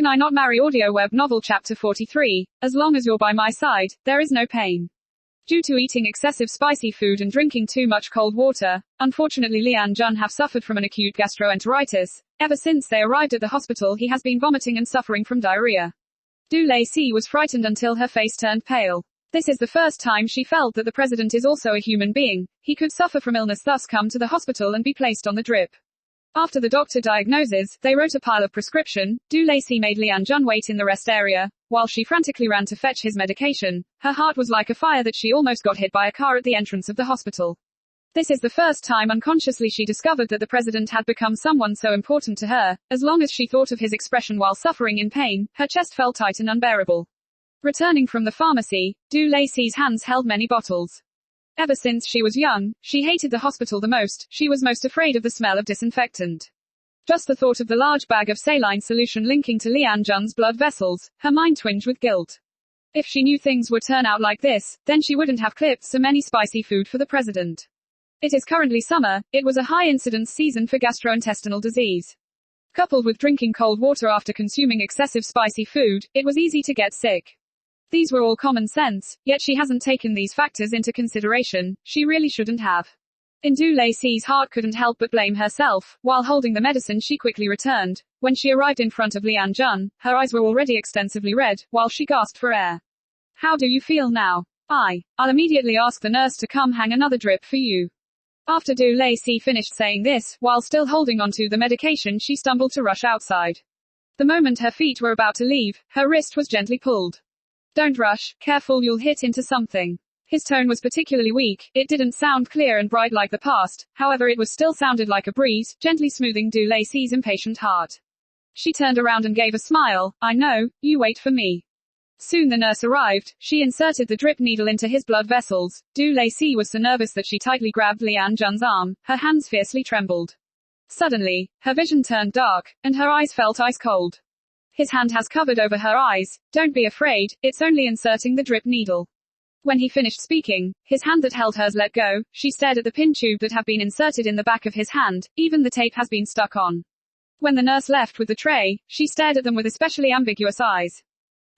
Can I not marry audio web novel chapter 43, as long as you're by my side, there is no pain. Due to eating excessive spicy food and drinking too much cold water, unfortunately Lian Jun have suffered from an acute gastroenteritis. Ever since they arrived at the hospital he has been vomiting and suffering from diarrhea. Du Lacey was frightened until her face turned pale. This is the first time she felt that the president is also a human being. He could suffer from illness, thus come to the hospital and be placed on the drip. After the doctor diagnoses, they wrote a pile of prescription. Du Lacey made Lian Jun wait in the rest area, while she frantically ran to fetch his medication. Her heart was like a fire that she almost got hit by a car at the entrance of the hospital. This is the first time unconsciously she discovered that the president had become someone so important to her. As long as she thought of his expression while suffering in pain, her chest felt tight and unbearable. Returning from the pharmacy, Du Lacey's hands held many bottles. Ever since she was young, she hated the hospital the most. She was most afraid of the smell of disinfectant. Just the thought of the large bag of saline solution linking to Lian Jun's blood vessels, her mind twinged with guilt. If she knew things would turn out like this, then she wouldn't have clipped so many spicy food for the president. It is currently summer. It was a high incidence season for gastrointestinal disease. Coupled with drinking cold water after consuming excessive spicy food, it was easy to get sick. These were all common sense, yet she hasn't taken these factors into consideration. She really shouldn't have. Du Lacey's heart couldn't help but blame herself. While holding the medicine she quickly returned. When she arrived in front of Lian Jun, her eyes were already extensively red, while she gasped for air. How do you feel now? I'll immediately ask the nurse to come hang another drip for you. After Du Lacey finished saying this, while still holding onto the medication she stumbled to rush outside. The moment her feet were about to leave, her wrist was gently pulled. Don't rush, careful you'll hit into something. His tone was particularly weak. It didn't sound clear and bright like the past, however it was still sounded like a breeze, gently smoothing Du Lacey's impatient heart. She turned around and gave a smile. I know, you wait for me. Soon the nurse arrived. She inserted the drip needle into his blood vessels. Du Lacey was so nervous that she tightly grabbed Lian Jun's arm. Her hands fiercely trembled. Suddenly, her vision turned dark, and her eyes felt ice cold. His hand has covered over her eyes. Don't be afraid, it's only inserting the drip needle. When he finished speaking, his hand that held hers let go. She stared at the pin tube that had been inserted in the back of his hand. Even the tape has been stuck on. When the nurse left with the tray, she stared at them with especially ambiguous eyes.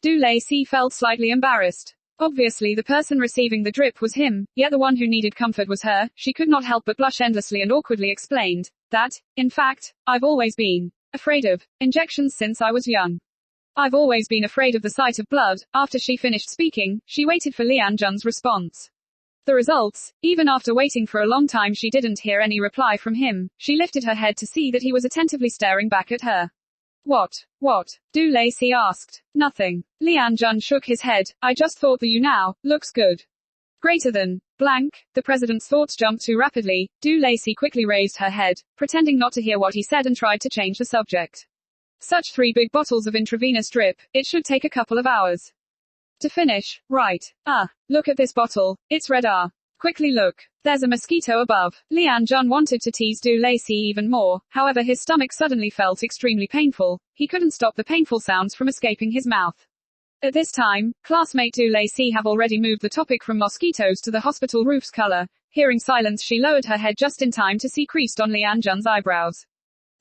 Du Lacey felt slightly embarrassed. Obviously the person receiving the drip was him, yet the one who needed comfort was her. She could not help but blush endlessly and awkwardly explained that, in fact, I've always been afraid of injections since I was young. I've always been afraid of the sight of blood. After she finished speaking, she waited for Lian Jun's response. The results, even after waiting for a long time she didn't hear any reply from him. She lifted her head to see that he was attentively staring back at her. What? Du Lacey asked. Nothing. Lian Jun shook his head. I just thought that you now looks good. Greater than blank. The president's thoughts jumped too rapidly. Du Lacey quickly raised her head, pretending not to hear what he said and tried to change the subject. Such 3 big bottles of intravenous drip, it should take a couple of hours to finish, right? Look at this bottle. It's red. Quickly look. There's a mosquito above. Lian Jun wanted to tease Du Lacey even more, however his stomach suddenly felt extremely painful. He couldn't stop the painful sounds from escaping his mouth. At this time, classmate Du Lacey have already moved the topic from mosquitoes to the hospital roof's color. Hearing silence she lowered her head just in time to see creased on Lian Jun's eyebrows.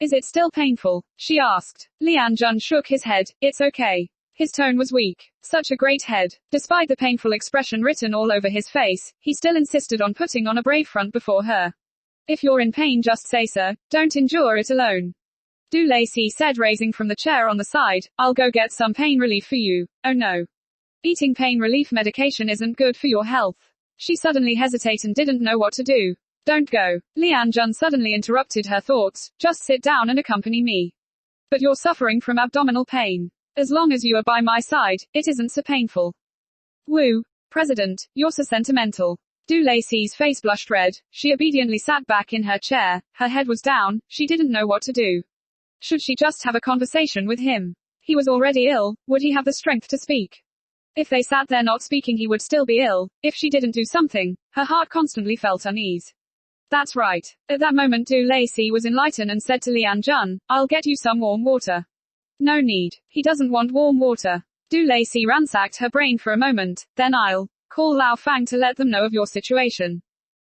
Is it still painful? She asked. Lian Jun shook his head. It's okay. His tone was weak. Such a great head. Despite the painful expression written all over his face, he still insisted on putting on a brave front before her. If you're in pain just say so. Don't endure it alone. Du Lacey said, raising from the chair on the side. I'll go get some pain relief for you. Oh no. Eating pain relief medication isn't good for your health. She suddenly hesitated and didn't know what to do. Don't go. Lian Jun suddenly interrupted her thoughts. Just sit down and accompany me. But you're suffering from abdominal pain. As long as you are by my side, it isn't so painful. Woo. President, you're so sentimental. Du Lacey's face blushed red. She obediently sat back in her chair. Her head was down. She didn't know what to do. Should she just have a conversation with him? He was already ill. Would he have the strength to speak? If they sat there not speaking he would still be ill. If she didn't do something, her heart constantly felt unease. That's right. At that moment Du Lacey was enlightened and said to Lian Jun, I'll get you some warm water. No need. He doesn't want warm water. Du Lacey ransacked her brain for a moment. Then I'll call Lao Fang to let them know of your situation.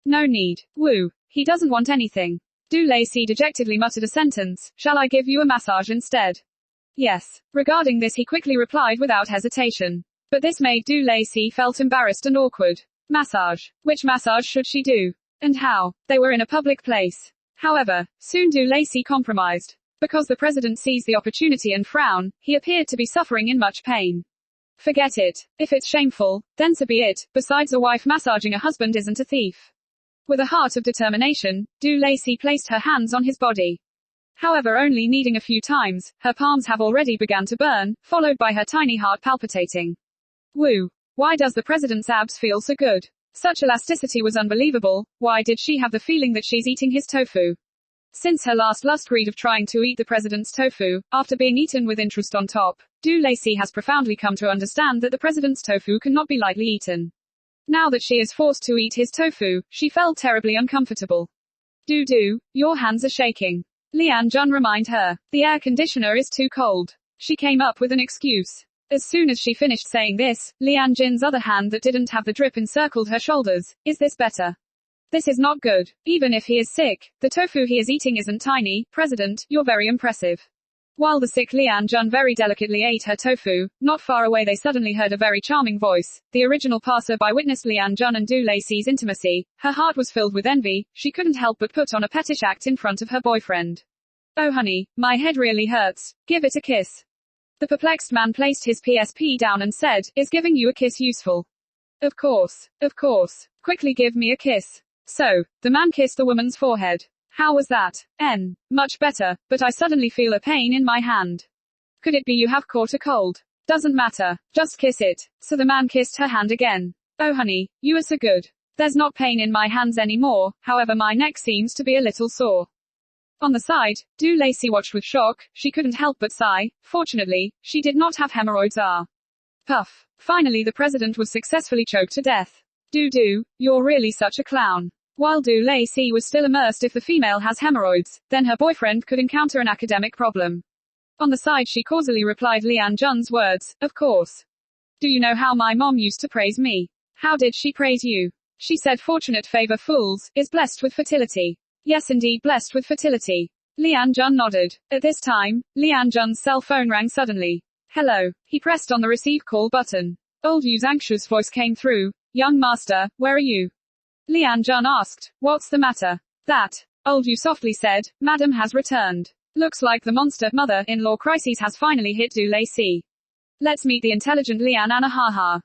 No need. Woo. He doesn't want anything. Du Lacey dejectedly muttered a sentence. Shall I give you a massage instead? Yes. Regarding this he quickly replied without hesitation. But this made Du Lacey felt embarrassed and awkward. Massage. Which massage should she do? And how? They were in a public place. However, soon Du Lacey compromised. Because the president seized the opportunity and frown, he appeared to be suffering in much pain. Forget it. If it's shameful, then so be it. Besides, a wife massaging a husband isn't a thief. With a heart of determination, Du Lacey placed her hands on his body. However, only kneading a few times, her palms have already begun to burn, followed by her tiny heart palpitating. Woo! Why does the president's abs feel so good? Such elasticity was unbelievable. Why did she have the feeling that she's eating his tofu? Since her last lust greed of trying to eat the president's tofu, after being eaten with interest on top, Du Lacey has profoundly come to understand that the president's tofu cannot be lightly eaten. Now that she is forced to eat his tofu, she felt terribly uncomfortable. Du, your hands are shaking. Lian Jun reminded her. The air conditioner is too cold. She came up with an excuse. As soon as she finished saying this, Lian Jin's other hand that didn't have the drip encircled her shoulders. Is this better? This is not good. Even if he is sick, the tofu he is eating isn't tiny. President, you're very impressive. While the sick Lian Jun very delicately ate her tofu, not far away they suddenly heard a very charming voice. The original passer-by witnessed Lian Jun and Du Lacey's intimacy. Her heart was filled with envy. She couldn't help but put on a pettish act in front of her boyfriend. Oh honey, my head really hurts. Give it a kiss. The perplexed man placed his PSP down and said, is giving you a kiss useful? Of course. Quickly give me a kiss. So, the man kissed the woman's forehead. How was that? Much better, but I suddenly feel a pain in my hand. Could it be you have caught a cold? Doesn't matter. Just kiss it. So the man kissed her hand again. Oh honey, you are so good. There's not pain in my hands anymore, however my neck seems to be a little sore. On the side, Du Lacey watched with shock. She couldn't help but sigh. Fortunately, she did not have hemorrhoids. Puff. Finally the president was successfully choked to death. Du, you're really such a clown. While Du Lacey was still immersed, if the female has hemorrhoids, then her boyfriend could encounter an academic problem. On the side she causally replied Lian Jun's words, of course. Do you know how my mom used to praise me? How did she praise you? She said fortunate favor fools, is blessed with fertility. Yes indeed, blessed with fertility. Lian Jun nodded. At this time, Lian Jun's cell phone rang suddenly. Hello. He pressed on the receive call button. Old Yu's anxious voice came through. Young master, where are you? Lian Jun asked. What's the matter? That. Old Yu softly said, Madam has returned. Looks like the monster mother-in-law crisis has finally hit Du Lacey. Let's meet the intelligent Lian Anna haha.